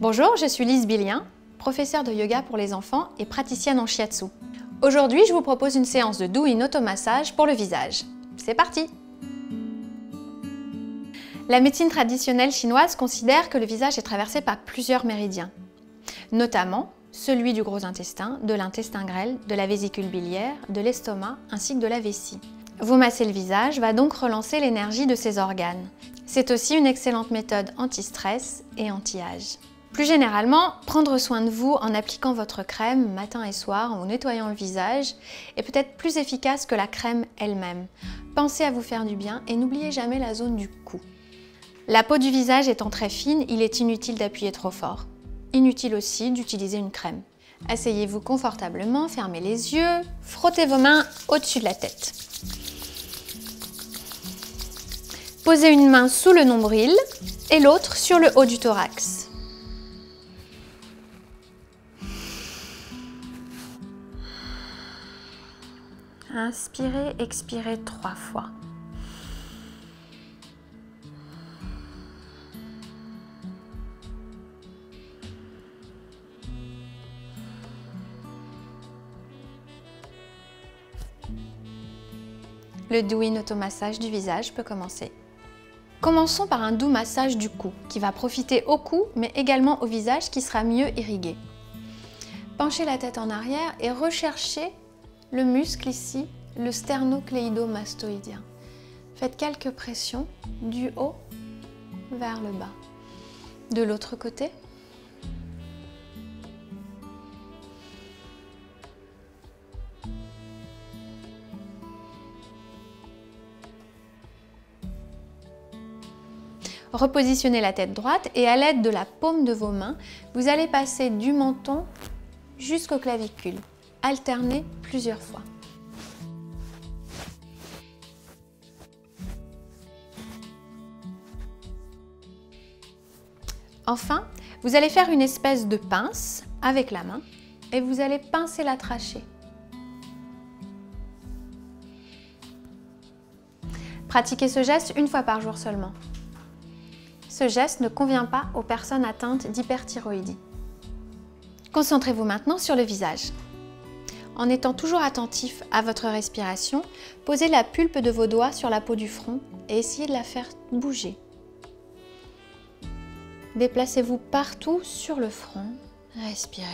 Bonjour, je suis Lise Billien, professeure de yoga pour les enfants et praticienne en shiatsu. Aujourd'hui, je vous propose une séance de Do-in automassage pour le visage. C'est parti! La médecine traditionnelle chinoise considère que le visage est traversé par plusieurs méridiens, notamment celui du gros intestin, de l'intestin grêle, de la vésicule biliaire, de l'estomac ainsi que de la vessie. Vous masser le visage va donc relancer l'énergie de ces organes. C'est aussi une excellente méthode anti-stress et anti-âge. Plus généralement, prendre soin de vous en appliquant votre crème matin et soir en vous nettoyant le visage est peut-être plus efficace que la crème elle-même. Pensez à vous faire du bien et n'oubliez jamais la zone du cou. La peau du visage étant très fine, il est inutile d'appuyer trop fort. Inutile aussi d'utiliser une crème. Asseyez-vous confortablement, fermez les yeux, frottez vos mains au-dessus de la tête. Posez une main sous le nombril et l'autre sur le haut du thorax. Inspirez, expirez 3 fois. Le Do-in automassage du visage peut commencer. Commençons par un doux massage du cou qui va profiter au cou mais également au visage qui sera mieux irrigué. Penchez la tête en arrière et recherchez le muscle ici, le sternocléido-mastoïdien. Faites quelques pressions du haut vers le bas. De l'autre côté. Repositionnez la tête droite et à l'aide de la paume de vos mains, vous allez passer du menton jusqu'aux clavicules. Alternez plusieurs fois. Enfin, vous allez faire une espèce de pince avec la main et vous allez pincer la trachée. Pratiquez ce geste une fois par jour seulement. Ce geste ne convient pas aux personnes atteintes d'hyperthyroïdie. Concentrez-vous maintenant sur le visage. En étant toujours attentif à votre respiration, posez la pulpe de vos doigts sur la peau du front et essayez de la faire bouger. Déplacez-vous partout sur le front. Respirez.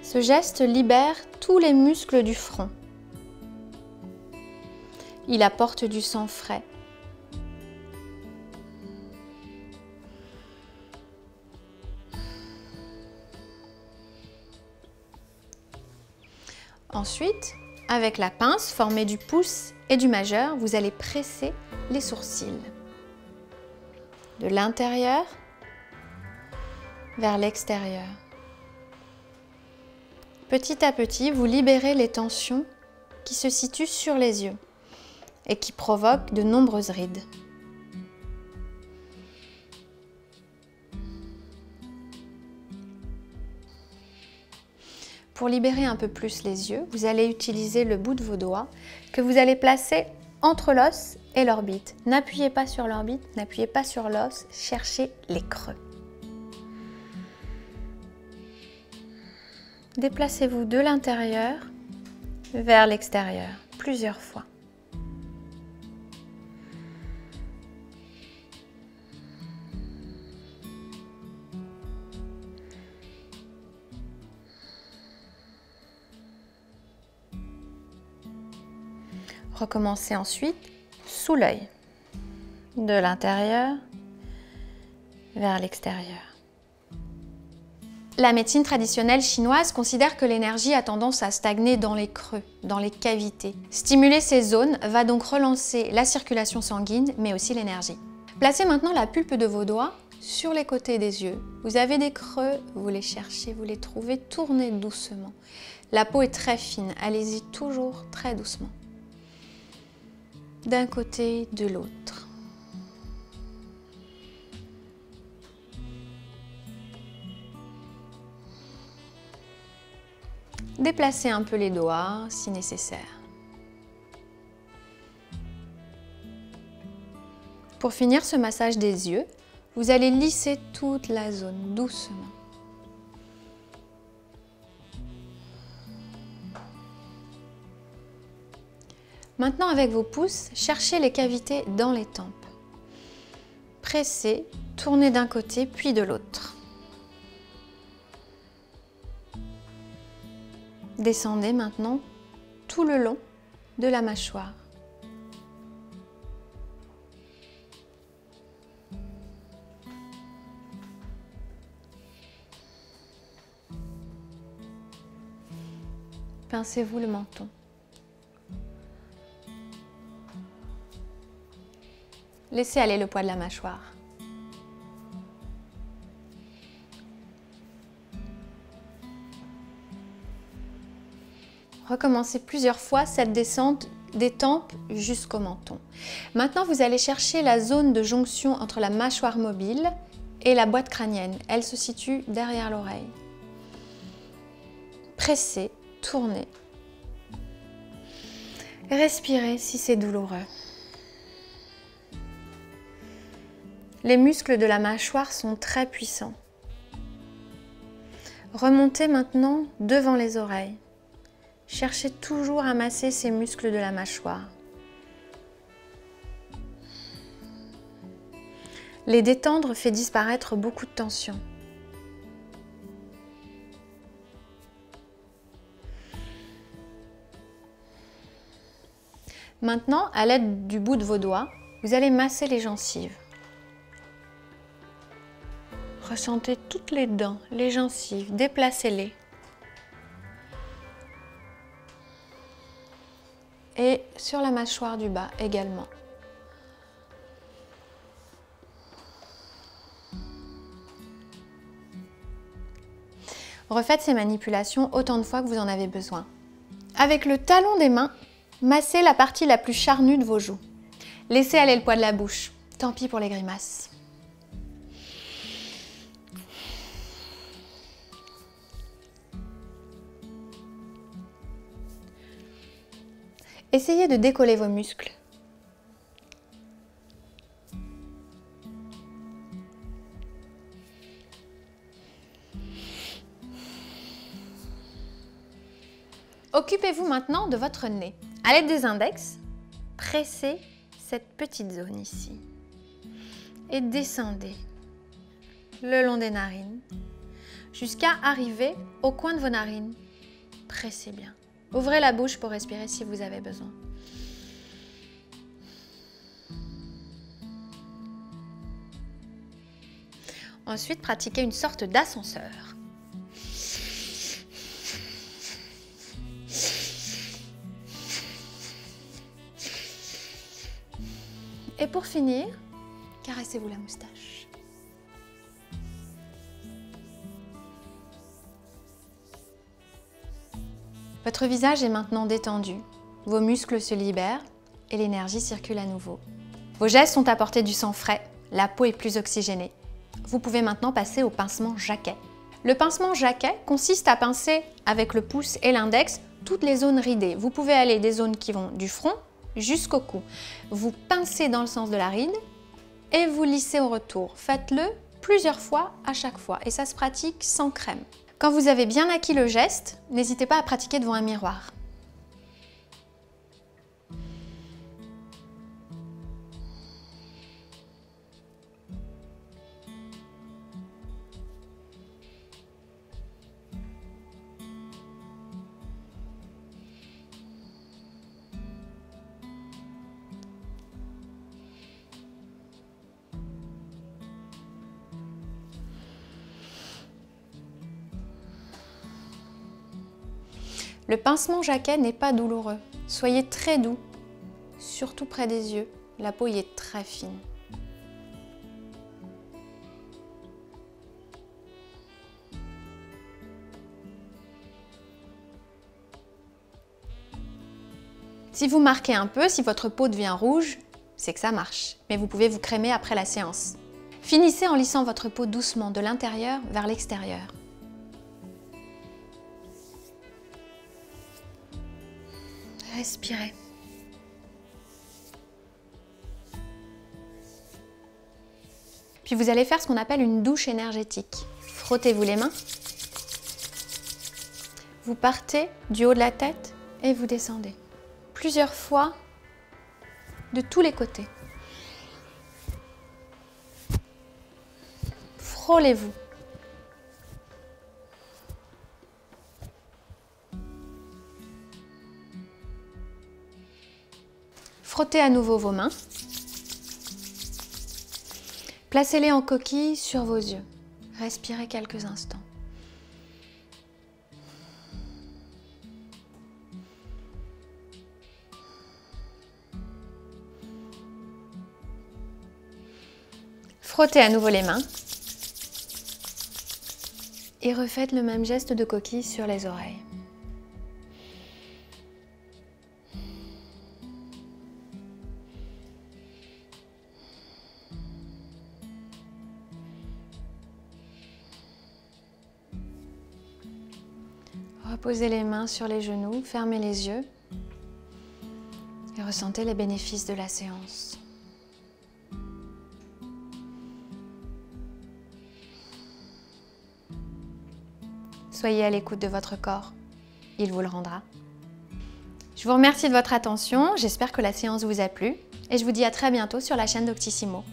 Ce geste libère tous les muscles du front. Il apporte du sang frais. Ensuite, avec la pince formée du pouce et du majeur, vous allez presser les sourcils. De l'intérieur vers l'extérieur. Petit à petit, vous libérez les tensions qui se situent sur les yeux et qui provoquent de nombreuses rides. Pour libérer un peu plus les yeux, vous allez utiliser le bout de vos doigts que vous allez placer entre l'os et l'orbite. N'appuyez pas sur l'orbite, n'appuyez pas sur l'os, cherchez les creux. Déplacez-vous de l'intérieur vers l'extérieur plusieurs fois. Recommencez ensuite sous l'œil, de l'intérieur vers l'extérieur. La médecine traditionnelle chinoise considère que l'énergie a tendance à stagner dans les creux, dans les cavités. Stimuler ces zones va donc relancer la circulation sanguine, mais aussi l'énergie. Placez maintenant la pulpe de vos doigts sur les côtés des yeux. Vous avez des creux, vous les cherchez, vous les trouvez, tournez doucement. La peau est très fine, allez-y toujours très doucement. D'un côté, de l'autre. Déplacez un peu les doigts si nécessaire. Pour finir ce massage des yeux, vous allez lisser toute la zone doucement. Maintenant, avec vos pouces, cherchez les cavités dans les tempes. Pressez, tournez d'un côté puis de l'autre. Descendez maintenant tout le long de la mâchoire. Pincez-vous le menton. Laissez aller le poids de la mâchoire. Recommencez plusieurs fois cette descente des tempes jusqu'au menton. Maintenant, vous allez chercher la zone de jonction entre la mâchoire mobile et la boîte crânienne. Elle se situe derrière l'oreille. Pressez, tournez. Respirez si c'est douloureux. Les muscles de la mâchoire sont très puissants. Remontez maintenant devant les oreilles. Cherchez toujours à masser ces muscles de la mâchoire. Les détendre fait disparaître beaucoup de tension. Maintenant, à l'aide du bout de vos doigts, vous allez masser les gencives. Ressentez toutes les dents, les gencives, déplacez-les. Et sur la mâchoire du bas également. Refaites ces manipulations autant de fois que vous en avez besoin. Avec le talon des mains, massez la partie la plus charnue de vos joues. Laissez aller le poids de la bouche. Tant pis pour les grimaces. Essayez de décoller vos muscles. Occupez-vous maintenant de votre nez. À l'aide des index, pressez cette petite zone ici et descendez le long des narines jusqu'à arriver au coin de vos narines. Pressez bien. Ouvrez la bouche pour respirer si vous avez besoin. Ensuite, pratiquez une sorte d'ascenseur. Et pour finir, caressez-vous la moustache. Votre visage est maintenant détendu, vos muscles se libèrent et l'énergie circule à nouveau. Vos gestes sont apportés du sang frais, la peau est plus oxygénée. Vous pouvez maintenant passer au pincement Jacquet. Le pincement Jacquet consiste à pincer avec le pouce et l'index toutes les zones ridées. Vous pouvez aller des zones qui vont du front jusqu'au cou. Vous pincez dans le sens de la ride et vous lissez au retour. Faites-le plusieurs fois à chaque fois et ça se pratique sans crème. Quand vous avez bien acquis le geste, n'hésitez pas à pratiquer devant un miroir. Le pincement Jacquet n'est pas douloureux. Soyez très doux, surtout près des yeux. La peau y est très fine. Si vous marquez un peu, si votre peau devient rouge, c'est que ça marche. Mais vous pouvez vous crémer après la séance. Finissez en lissant votre peau doucement de l'intérieur vers l'extérieur. Respirez. Puis vous allez faire ce qu'on appelle une douche énergétique. Frottez-vous les mains. Vous partez du haut de la tête et vous descendez. Plusieurs fois de tous les côtés. Frôlez-vous. Frottez à nouveau vos mains. Placez-les en coquille sur vos yeux. Respirez quelques instants. Frottez à nouveau les mains. Et refaites le même geste de coquille sur les oreilles. Reposez les mains sur les genoux, fermez les yeux et ressentez les bénéfices de la séance. Soyez à l'écoute de votre corps, il vous le rendra. Je vous remercie de votre attention, j'espère que la séance vous a plu et je vous dis à très bientôt sur la chaîne Doctissimo.